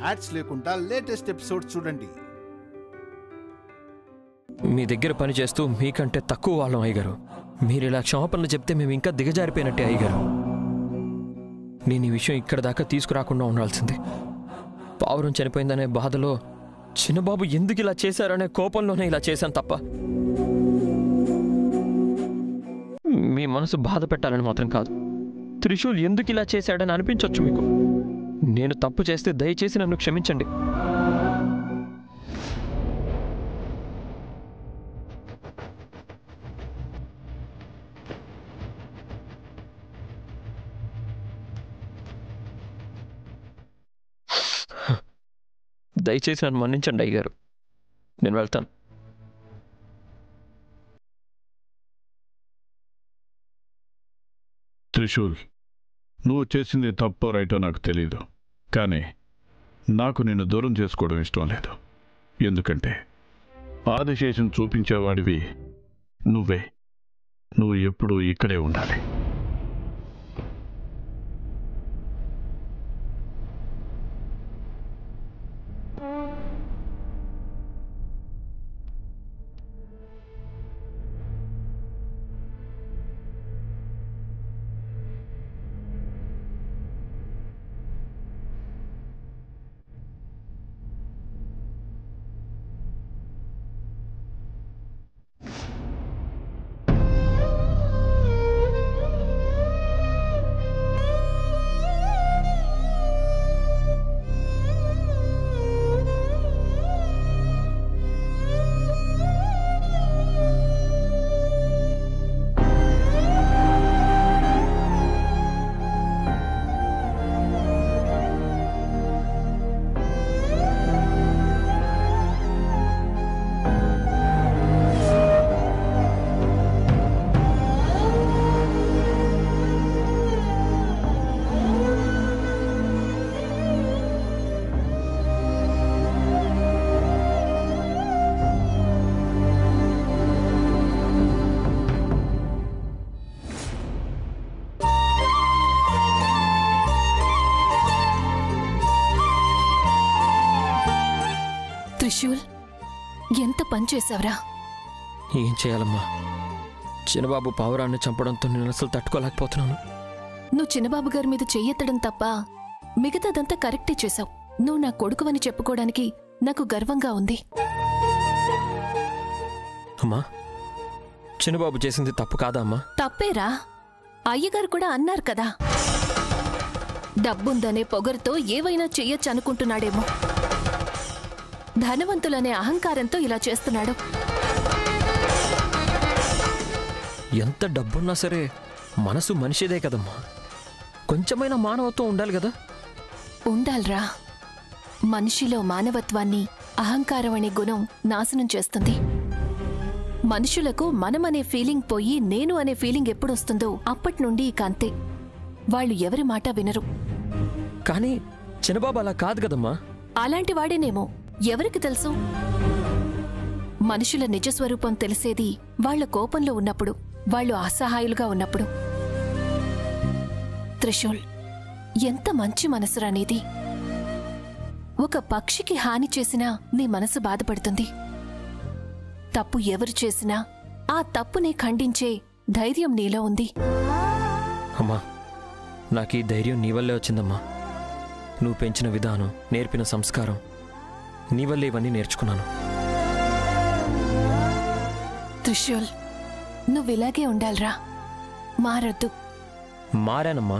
Ads లేకుండా latest episode చూడండి. మీ దగ్గర పని చేస్తూ మీకంటే తక్కువ వాళ్ళం అయ్యగారు. మీరు ఇలా క్షమాపణలు చెప్తే మేము ఇంకా దిగజారిపోయినట్టే అయ్యగారు. నేను ఈ విషయం ఇక్కడ దాకా తీసుకురాకుండా ఉండాల్సింది. పావురం చనిపోయిందనే బాధలో చిన్నబాబు ఎందుకు ఇలా చేశారనే కోపంలోనే ఇలా చేశాను తప్ప మీ మనసు బాధ పెట్టాలని మాత్రం కాదు. త్రిశూల్ ఎందుకు ఇలా చేశాడని అనిపించవచ్చు మీకు. నేను తప్పు చేస్తే దయచేసి నన్ను క్షమించండి. దయచేసి నన్ను మన్నించండి అయ్యగారు. నేను వెళ్తాను. త్రిశూల్, నువ్వు చేసింది తప్పో రైటో నాకు తెలీదు, కానీ నాకు నిన్ను దూరం చేసుకోవడం ఇష్టం లేదు. ఎందుకంటే ఆదిశేషం చూపించేవాడివి నువ్వే. నువ్వు ఎప్పుడూ ఇక్కడే ఉండాలి. త్రిశూల్, ఎంత పని చేశావురా? ఏం చేయాలమ్మా, చిన్నబాబు పావురాన్ని చంపడంతో నేను అసలు తట్టుకోలేకపోతున్నాను. నువ్వు చిన్నబాబు గారి మీద చెయ్యెత్తడం తప్ప మిగతాదంతా కరెక్టే చేశావు. నువ్వు నా కొడుకువని చెప్పుకోవడానికి నాకు గర్వంగా ఉంది. అమ్మా, చిన్నబాబు చేసింది తప్పు కాదా అమ్మా? తప్పేరా. అయ్యగారు కూడా అన్నారు కదా, డబ్బుందనే పొగరుతో ఏవైనా చెయ్యొచ్చు అనుకుంటున్నాడేమో. ధనవంతులనే అహంకారంతో ఇలా చేస్తున్నాడు. ఎంత డబ్బున్నా సరే మనసు మనిషిదే కదమ్మా. కొంచెమైనా మానవత్వం ఉండాలి కదా. ఉండాలిరా. మనిషిలో మానవత్వాన్ని అహంకారం అనే గుణం నాశనం చేస్తుంది. మనుషులకు మనమనే ఫీలింగ్ పోయి నేను అనే ఫీలింగ్ ఎప్పుడొస్తుందో అప్పటి నుండి ఇక అంతే. వాళ్ళు ఎవరి మాట వినరు. కానీ చిన్నబాబు అలా కాదు కదమ్మా. అలాంటి వాడేనేమో, ఎవరికి తెలుసు? మనుషుల నిజస్వరూపం తెలిసేది వాళ్ల కోపంలో ఉన్నప్పుడు, వాళ్ళు అసహాయులుగా ఉన్నప్పుడు. త్రిశూల్, ఎంత మంచి మనసురా నీది. ఒక పక్షికి హాని చేసినా నీ మనసు బాధపడుతుంది. తప్పు ఎవరు చేసినా ఆ తప్పుని ఖండించే ధైర్యం నీలో ఉంది. అమ్మా, నాకు ఈ ధైర్యం నీ వల్లే వచ్చిందమ్మా. నువ్వు పెంచిన విధానం, నేర్పిన సంస్కారం, నీ వల్లే ఇవన్నీ నేర్చుకున్నాను. త్రిశూల్, నువ్విలాగే ఉండాలిరా, మారద్దు. మారానమ్మా,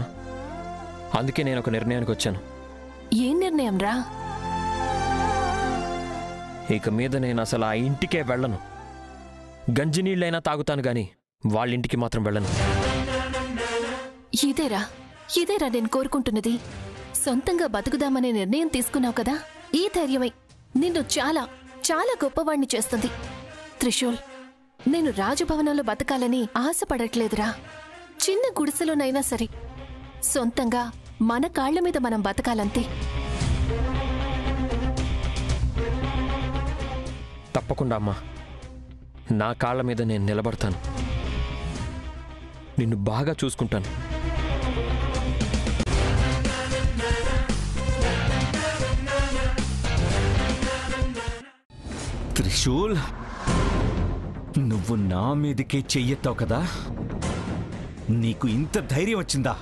అందుకే నేను ఒక నిర్ణయానికి వచ్చాను. ఏం నిర్ణయం రా? ఇక మీద నేను అసలు ఆ ఇంటికే వెళ్ళను. గంజినీళ్ళైనా తాగుతాను గాని వాళ్ళింటికి మాత్రం వెళ్ళను. ఇదేరా నేను కోరుకుంటున్నది. సొంతంగా బతుకుదామనే నిర్ణయం తీసుకున్నావు కదా, ఈ ధైర్యమై నిన్ను చాలా చాలా గొప్పవాణ్ణి చేస్తుంది. త్రిశూల్, నేను రాజభవనంలో బతకాలని ఆశపడట్లేదురా. చిన్న గుడిసెలోనైనా సరే సొంతంగా మన కాళ్ల మీద మనం బతకాలంతే. తప్పకుండా అమ్మా, నా కాళ్ల మీద నేను నిలబడతాను. నిన్ను బాగా చూసుకుంటాను. త్రిశూల్, నువ్వు నా మీదకే చెయ్యెత్తావు కదా, నీకు ఇంత ధైర్యం వచ్చిందా?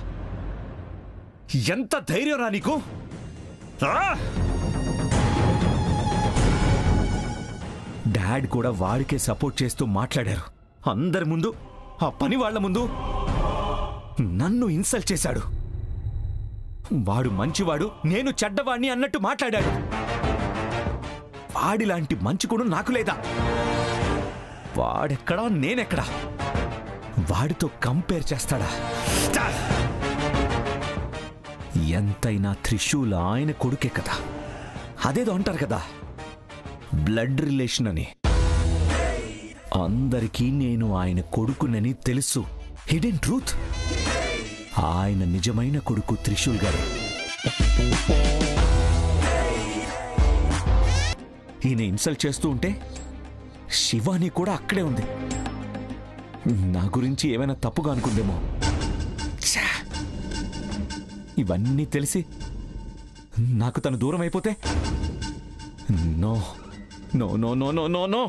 ఎంత ధైర్యం రా నీకు? డాడ్ కూడా వాడికే సపోర్ట్ చేస్తూ మాట్లాడారు. అందరి ముందు, ఆ పని వాళ్ల ముందు నన్ను ఇన్సల్ట్ చేశాడు. వాడు మంచివాడు, నేను చెడ్డవాణ్ణి అన్నట్టు మాట్లాడాడు. వాడిలాంటి మంచి కూడా నాకు లేదా? వాడెక్కడా, నేనెక్కడా? వాడితో కంపేర్ చేస్తాడా? ఎంతైనా త్రిశూల్ ఆయన కొడుకే కదా. అదేదో అంటారు కదా, బ్లడ్ రిలేషన్ అని. అందరికీ నేను ఆయన కొడుకునని తెలుసు. హిడెన్ ట్రూత్, ఆయన నిజమైన కొడుకు త్రిశూల్ గారు. ఈయన ఇన్సల్ట్ చేస్తూ ఉంటే శివాని కూడా అక్కడే ఉంది. నా గురించి ఏమైనా తప్పుగా అనుకుందేమో. ఇవన్నీ తెలిసి నాకు తను దూరం అయిపోతే, no no no no no no no.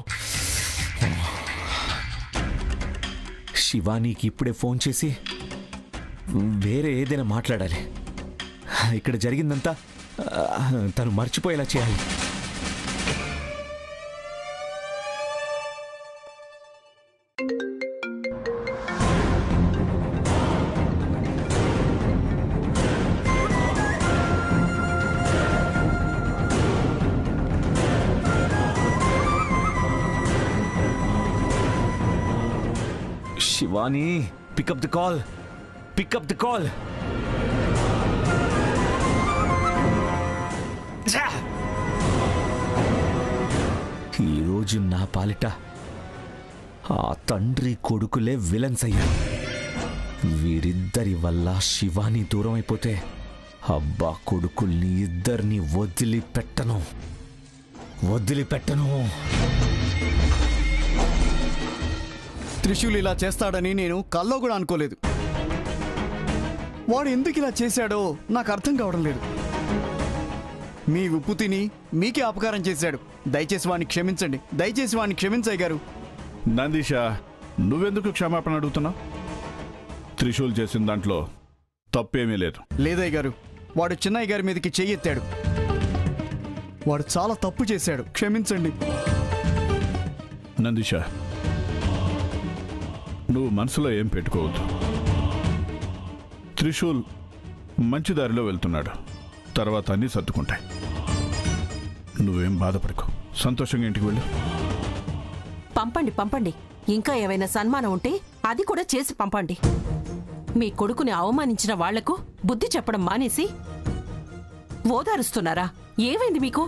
శివానీకి ఇప్పుడే ఫోన్ చేసి వేరే ఏదైనా మాట్లాడాలి. ఇక్కడ జరిగిందంతా తను మర్చిపోయేలా చేయాలి. Shivani, pick up the call. Pick up the call. ఈరోజు నా పాలిట ఆ తండ్రి కొడుకులే విలన్స్ అయ్యారు. వీరిద్దరి వల్ల శివాని దూరం అయిపోతే అబ్బా కొడుకుల్ని ఇద్దరిని వదిలిపెట్టను. త్రిశూల్ ఇలా చేస్తాడని నేను కల్లో కూడా అనుకోలేదు. వాడు ఎందుకు ఇలా చేశాడో నాకు అర్థం కావడం లేదు. మీ ఉప్పు తిని మీకే అపకారం చేశాడు. దయచేసి వాడిని క్షమించండి. దయచేసి వాడిని క్షమించయ్య గారు. నందీష, నువ్వెందుకు క్షమాపణ అడుగుతున్నావు? త్రిశూల్ చేసిన దాంట్లో తప్పేమీ లేదు. లేదయ్య గారు, వాడు చిన్నయ్య గారి మీదకి చెయ్యెత్తాడు. వాడు చాలా తప్పు చేశాడు. క్షమించండి. నందీష, నువ్వు మనసులో ఏం పెట్టుకోవద్దు. త్రిశూల్ మంచి దారిలో వెళ్తున్నాడు. తర్వాత అన్నీ సర్దుకుంటాయి. నువ్వేం బాధపడకు. సంతోషంగా ఇంటికి వెళ్ళు. పంపండి. ఇంకా ఏమైనా సన్మానం ఉంటే అది కూడా చేసి పంపండి. మీ కొడుకుని అవమానించిన వాళ్లకు బుద్ధి చెప్పడం మానేసి ఓదారుస్తున్నారా? ఏమైంది మీకు?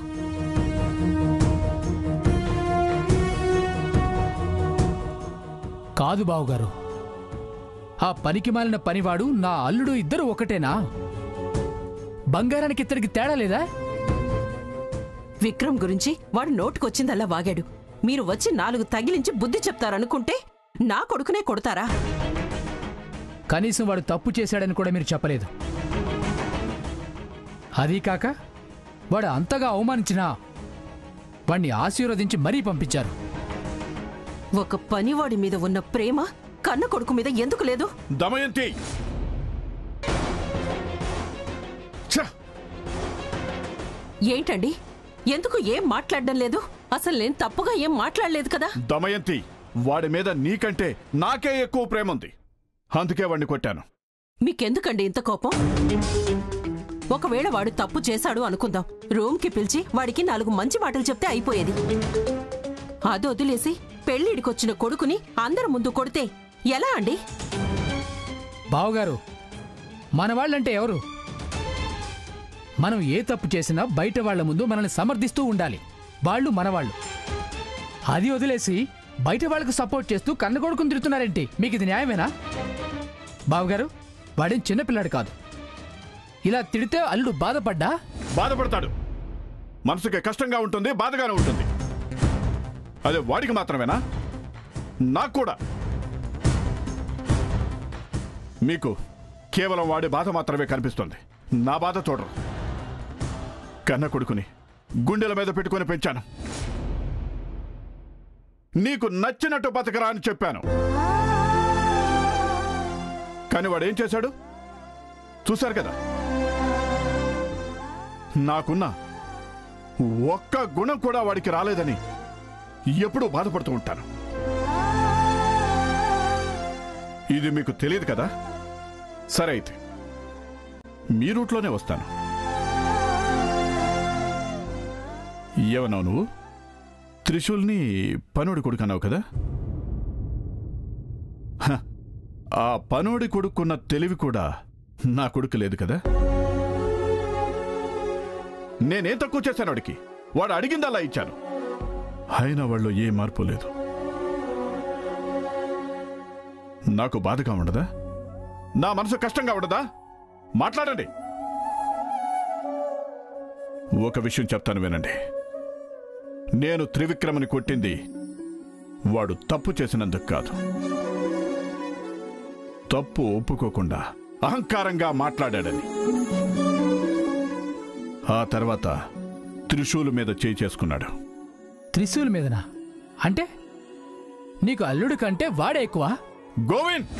కాదు బావుగారు, ఆ పనికి మాలిన పనివాడు నా అల్లుడు ఇద్దరు ఒకటేనా? బంగారానికి ఇద్దరికి తేడా లేదా? విక్రమ్ గురించి వాడు నోటుకొచ్చిందల్లా వాగాడు. మీరు వచ్చి 4 తగిలించి బుద్ధి చెప్తారనుకుంటే నా కొడుకునే కొడతారా? కనీసం వాడు తప్పు చేశాడని కూడా మీరు చెప్పలేదు. అదీ కాక వాడు అంతగా అవమానించినా వాణ్ణి ఆశీర్వదించి మరీ పంపించారు. ఒక పనివాడి మీద ఉన్న ప్రేమ కన్న కొడుకు మీద ఎందుకు లేదు? దమయంతి, ఏంటండి, ఎందుకు ఏం మాట్లాడడం లేదు? అసలు నేను తప్పుగా ఏం మాట్లాడలేదు కదా? దమయంతి, వాడి మీద నీకంటే నాకే ఎక్కువ ప్రేమ ఉంది. అందుకే వాడిని కొట్టాను. మీకెందుకండి ఇంత కోపం? ఒకవేళ వాడు తప్పు చేశాడు అనుకుందాం, రూమ్కి పిలిచి వాడికి 4 మంచి మాటలు చెప్తే అయిపోయేది. అది వదిలేసి పెళ్లిడికొచ్చిన కొడుకుని అందరి ముందు కొడితే ఎలా అండి? బావగారు, మన వాళ్ళంటే ఎవరు? మనం ఏ తప్పు చేసినా బయట వాళ్ల ముందు మనల్ని సమర్థిస్తూ ఉండాలి. వాళ్ళు మనవాళ్ళు. అది వదిలేసి బయట వాళ్లకు సపోర్ట్ చేస్తూ కన్న కొడుకుని తిడుతున్నారేంటి? మీకు ఇది న్యాయమేనా? బావగారు, వాడేం చిన్నపిల్లాడు కాదు. ఇలా తిడితే అల్లుడు బాధపడతాడు. మనసుకి కష్టంగా ఉంటుంది, బాధగానే ఉంటుంది. అదే వాడికి మాత్రమేనా? నాకు కూడా. మీకు కేవలం వాడి బాధ మాత్రమే కనిపిస్తుంది. నా బాధ చూడరు. కన్న కొడుకుని గుండెల మీద పెట్టుకొని పెంచాను. నీకు నచ్చినట్టు బతకరా అని చెప్పాను. కానీ వాడు ఏం చేశాడు చూశారు కదా. నాకున్న ఒక్క గుణం కూడా వాడికి రాలేదని ఎప్పుడూ బాధపడుతూ ఉంటాను. ఇది మీకు తెలియదు కదా. సరే అయితే మీ రూట్లోనే వస్తాను. ఏమన్నావు నువ్వు? త్రిశూల్ని పనోడి కొడుకు అన్నావు కదా. ఆ పనోడి కొడుకున్న తెలివి కూడా నా కొడుకు లేదు కదా. నేనేం తక్కువ చేశాను వాడికి? వాడు అడిగిందల్లా ఇచ్చాను. అయినా వాళ్ళు ఏ మార్పు లేదు. నాకు బాధగా ఉండదా? నా మనసు కష్టంగా ఉండదా? మాట్లాడండి. ఒక విషయం చెప్తాను వినండి. నేను త్రివిక్రమని కొట్టింది వాడు తప్పు చేసినందుకు కాదు. తప్పు ఒప్పుకోకుండా అహంకారంగా మాట్లాడాడని. ఆ తర్వాత త్రిశూలు మీద చేయి చేసుకున్నాడు. త్రిశూల్ మీదనా? అంటే నీకు అల్లుడి కంటే వాడే ఎక్కువ? గోవింద్,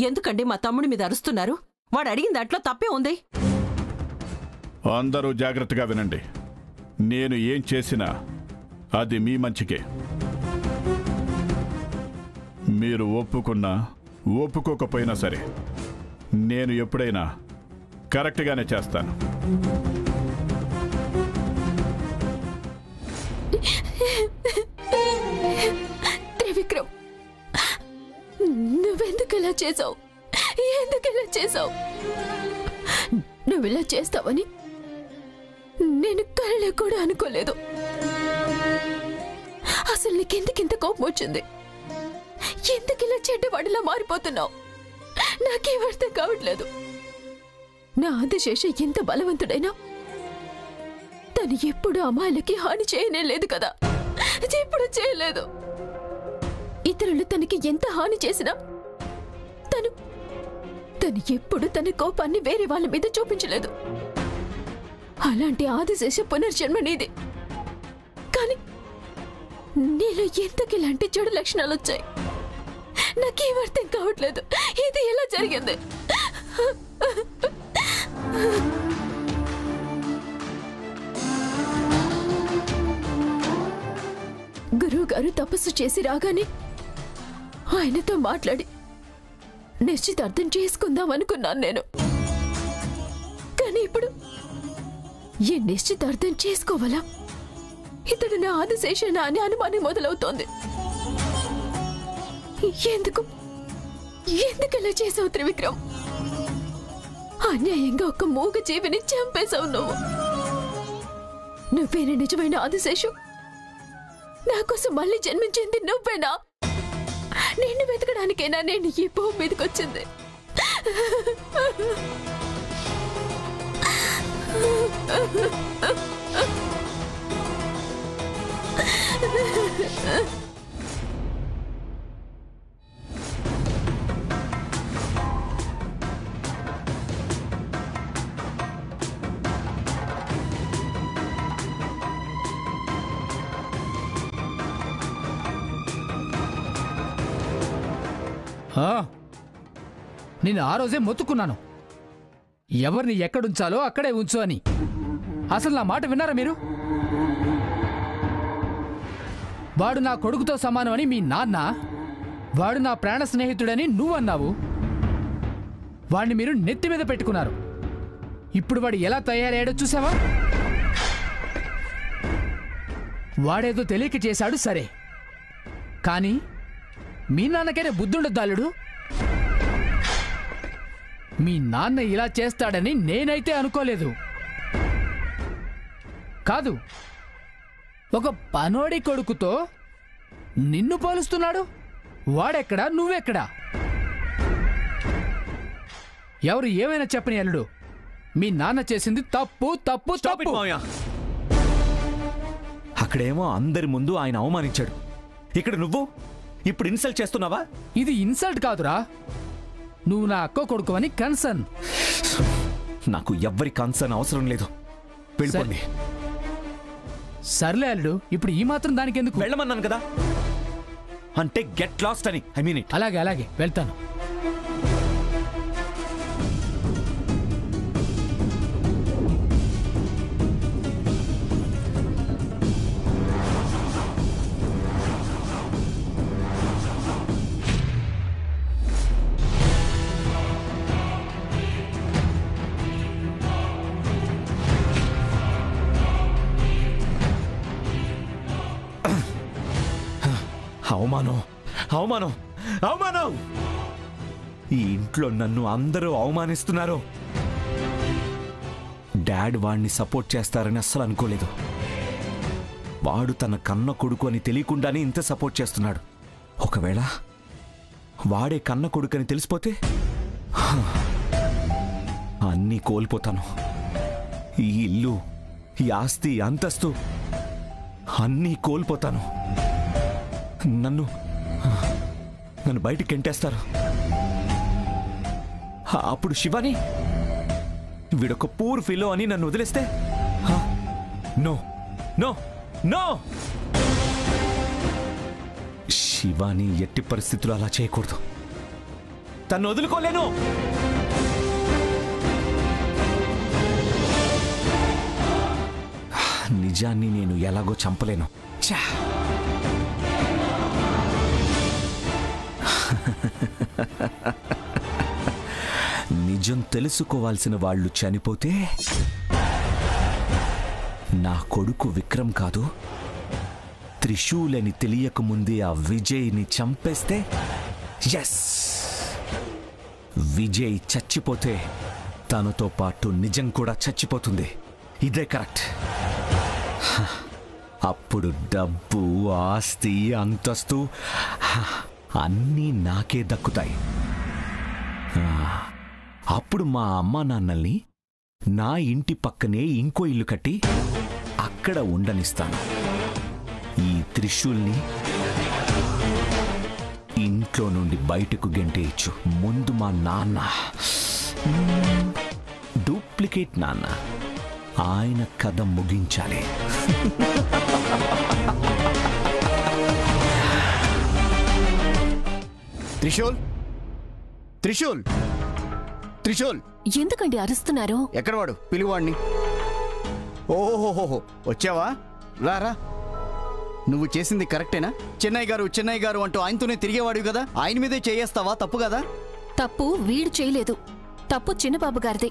ఎందుకండి మా తమ్ముడి మీద అరుస్తున్నారు? వాడు అడిగిన దాంట్లో తప్పే ఉంది. అందరూ జాగ్రత్తగా వినండి. నేను ఏం చేసినా అది మీ మంచికే. మీరు ఒప్పుకున్నా ఒప్పుకోకపోయినా సరే నేను ఎప్పుడైనా కరెక్ట్గానే చేస్తాను. త్రివిక్రమ్, నువ్వెందుకు ఇలా చేసావు? ఎందుకు ఇలా చేసావు? నువ్వు ఇలా చేస్తావని నేను కళ్ళలో కూడా అనుకోలేదు. అసలు నీకెందుకింత కోపం వచ్చింది? ఎందుకు ఇలా చెడ్డవాడిలా మారిపోతున్నావు? నాకేం అర్థం కావట్లేదు. నా ఆదిశేష ఎంత బలవంతుడైనా తను ఎప్పుడు అమ్మాయిలకి హాని చేయనే లేదు కదా. ఎప్పుడు చేయలేదు. ఇతరులు తనకి ఎంత హాని చేసినా తను ఎప్పుడు తన కోపాన్ని వేరే వాళ్ళ మీద చూపించలేదు. అలాంటి ఆదిశేష పునర్జన్మ నీది. కానీ నీలో ఎందుకు ఇలాంటి చెడు లక్షణాలు వచ్చాయి? నాకేం అర్థం కావట్లేదు. ఇది ఎలా జరిగింది? గురువు గారు తపస్సు చేసి రాగానే ఆయనతో మాట్లాడి నిశ్చితార్థం చేసుకుందాం అనుకున్నాను నేను. కానీ ఇప్పుడు ఈ నిశ్చితార్థం చేసుకోవాలా? ఇతడు నా ఆదిశేషనా అని అనుమానం మొదలవుతోంది. ఎందుకు ఇలా చేసావు త్రివిక్రమ్? అన్యాయంగా ఒక మూగ జీవిని చంపేశావు నువ్వు. నువ్వేనా నిజమైన ఆదిశేషు? నా కోసం మళ్ళీ జన్మించింది నువ్వేనా? నిన్ను వెతకడానికైనా నేను ఈ భూమి మీదకి వచ్చింది. నేను ఆ రోజే మొత్తుకున్నాను, ఎవరిని ఎక్కడుంచాలో అక్కడే ఉంచు అని. అసలు నా మాట విన్నారా మీరు? వాడు నా కొడుకుతో సమానమని మీ నాన్న, వాడు నా ప్రాణ స్నేహితుడని నువ్వన్నావు. వాడిని మీరు నెత్తి మీద పెట్టుకున్నారు. ఇప్పుడు వాడు ఎలా తయారయ్యాడో చూసావా? వాడేదో తెలియక చేశాడు సరే, కానీ మీ నాన్నకైనా బుద్ధుండదు అల్లుడు. మీ నాన్న ఇలా చేస్తాడని నేనైతే అనుకోలేదు. కాదు, ఒక పనోడి కొడుకుతో నిన్ను పోలుస్తున్నాడు. వాడెక్కడా, నువ్వెక్కడా? ఎవరు ఏమైనా చెప్పని అల్లుడు, మీ నాన్న చేసింది తప్పు తప్పు తప్పు. అక్కడేమో అందరి ముందు ఆయన అవమానించాడు, ఇక్కడ నువ్వు ఇప్పుడు ఇన్సల్ట్ చేస్తున్నావా? ఇది ఇన్సల్ట్ కాదురా, నువ్వు నా అక్క కొడుకు అని కన్సర్న్. నాకు ఎవ్వరి కన్సర్న్ అవసరం లేదు, వెళ్ళిపోండి. సర్లే అల్లుడు, ఇప్పుడు ఈ మాత్రం దానికి ఎందుకు? వెళ్ళమన్నాను కదా, అంటే గెట్ లాస్ట్ అని, ఐ మీన్ ఇట్. అలాగే అలాగే వెళ్తాను. అవమానం, అవమానం, అవమానం! ఈ ఇంట్లో నన్ను అందరూ అవమానిస్తున్నారు. డాడ్ వాణ్ణి సపోర్ట్ చేస్తారని అస్సలు అనుకోలేదు. వాడు తన కన్న కొడుకు అని తెలియకుండానే ఇంత సపోర్ట్ చేస్తున్నాడు. ఒకవేళ వాడే కన్న కొడుకు అని తెలిసిపోతే అన్నీ కోల్పోతాను. ఈ ఇల్లు, ఈ ఆస్తి, అంతస్తు అన్నీ కోల్పోతాను. నన్ను బయటికి గెంటేస్తారు. అప్పుడు శివాని వీడొక పూర్ ఫిలో అని నన్ను వదిలేస్తే, నో నో నో, శివాని ఎట్టి పరిస్థితుల్లో అలా చేయకూడదు. తను వదులుకోలేను. నిజాన్ని నేను ఎలాగో చంపలేను. నిజం తెలుసుకోవాల్సిన వాళ్ళు చనిపోతే నా కొడుకు విక్రమ్ కాదు, త్రిశూలని తెలియకముందే ఆ విజయ్ని చంపేస్తే, ఎస్, విజయ్ చచ్చిపోతే తనతో పాటు నిజం కూడా చచ్చిపోతుంది. ఇదే కరెక్ట్. అప్పుడు డబ్బు, ఆస్తి, అంతస్తు అన్నీ నాకే దక్కుతాయి. అప్పుడు మా అమ్మా నాన్నల్ని నా ఇంటి పక్కనే ఇంకో ఇల్లు కట్టి అక్కడ ఉండనిస్తాను. ఈ త్రిశూల్ని ఇంట్లో నుండి బయటకు గెంటేయచ్చు. ముందు మా నాన్న, డూప్లికేట్ నాన్న, ఆయన కథ ముగించాలి. త్రిశూల్, త్రిశూల్, త్రిశూల్! ఎందుకండి అరుస్తున్నారు? ఎక్కడ వాడు? పిలువాడిని. ఓహోహోహో, వచ్చావా? రారా. నువ్వు చేసింది కరెక్టేనా? చెన్నై గారు, చెన్నై గారు అంటూ ఆయనతోనే తిరిగేవాడు కదా, ఆయన మీదే చేయేస్తావా? తప్పు కదా? తప్పు వీడు చేయలేదు, తప్పు చిన్నబాబు గారిదే.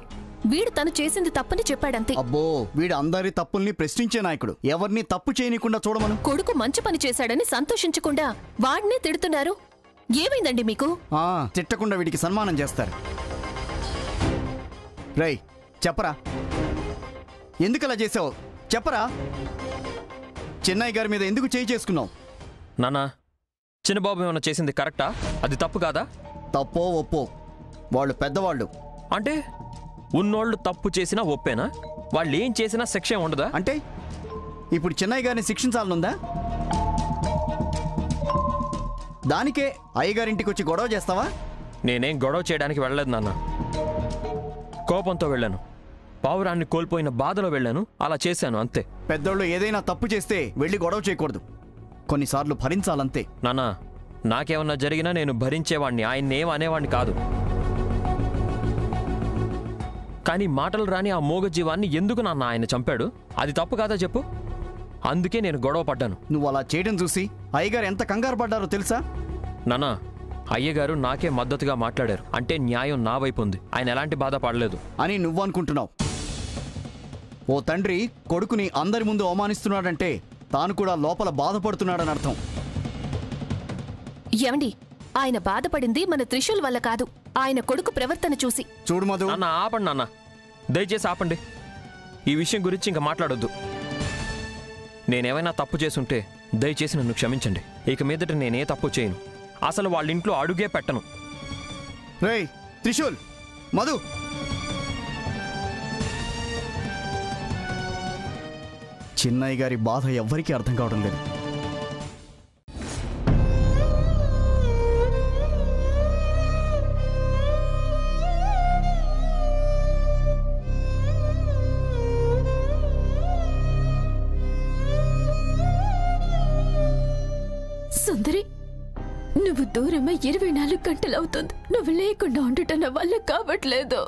వీడు తను చేసింది తప్పని చెప్పాడంతే. అబ్బో, వీడు అందరి తప్పుల్ని ప్రశ్నించే నాయకుడు. ఎవరిని తప్పు చేయనీకుండా చూడమను. కొడుకు మంచి పని చేశాడని సంతోషించకుండా వాడినే తిడుతున్నారు. ఏమైందండి మీకు? తిట్టకుండా వీడికి సన్మానం చేస్తారు. రై, చెప్పరా, ఎందుకలా చేసావు? చెప్పరా. చెన్నై గారి మీద ఎందుకు చేయి చేసుకున్నావు? నాన్నా, చిన్నబాబు ఏమన్నా చేసింది కరెక్టా? అది తప్పు కాదా? తప్పో ఒప్పో, వాళ్ళు పెద్దవాళ్ళు. అంటే ఉన్నోళ్ళు తప్పు చేసినా ఒప్పేనా? వాళ్ళు ఏం చేసినా శిక్ష ఉండదా? అంటే ఇప్పుడు చెన్నై గారిని శిక్షించాలనుందా? దానికే అయ్యగారింటికి వచ్చి గొడవ చేస్తావా? నేనేం గొడవ చేయడానికి వెళ్ళలేదు నాన్న. కోపంతో వెళ్ళాను, పావురాన్ని కోల్పోయిన బాధలో వెళ్ళాను, అలా చేశాను అంతే. పెద్దోళ్ళు ఏదైనా తప్పు చేస్తే వెళ్ళి గొడవ చేయకూడదు, కొన్నిసార్లు భరించాలంతే. నాన్న, నాకేమన్నా జరిగినా నేను భరించేవాణ్ణి, ఆయన్నేం అనేవాణ్ణి కాదు. కానీ మాటలు రాని ఆ మూగజీవాన్ని ఎందుకు నాన్న ఆయన చంపాడు? అది తప్పు కాదా చెప్పు? అందుకే నేను గొడవ పడ్డాను. నువ్వు అలా చేయడం చూసి అయ్యగారు ఎంత కంగారు పడ్డారో తెలుసా? నాన్న, అయ్యగారు నాకే మద్దతుగా మాట్లాడారు, అంటే న్యాయం నా వైపు ఉంది. ఆయన ఎలాంటి బాధ పడలేదు అని నువ్వు అనుకుంటున్నావు. ఓ తండ్రి కొడుకుని అందరి ముందు అవమానిస్తున్నాడంటే తాను కూడా లోపల బాధపడుతున్నాడని అర్థం. ఏమండి, ఆయన బాధపడింది మన త్రిశూల్ వల్ల కాదు, ఆయన కొడుకు ప్రవర్తన చూసి. చూడు మధు. నాన్న, ఆపండి నాన్న, దయచేసి ఆపండి. ఈ విషయం గురించి ఇంకా మాట్లాడొద్దు. నేనేమైనా తప్పు చేసుంటే దయచేసి నన్ను క్షమించండి. ఇక మీదట నేనే తప్పు చేయను, అసలు వాళ్ళ ఇంట్లో అడుగే పెట్టను. రేయ్ త్రిశూల్, మధు, చిన్నయ్య గారి బాధ ఎవ్వరికీ అర్థం కావడం లేదు. సుందరి, నువ్వు దూరమై 24 గంటలు అవుతుంది. నువ్వు లేకుండా ఉండటం నా వల్ల కావట్లేదు.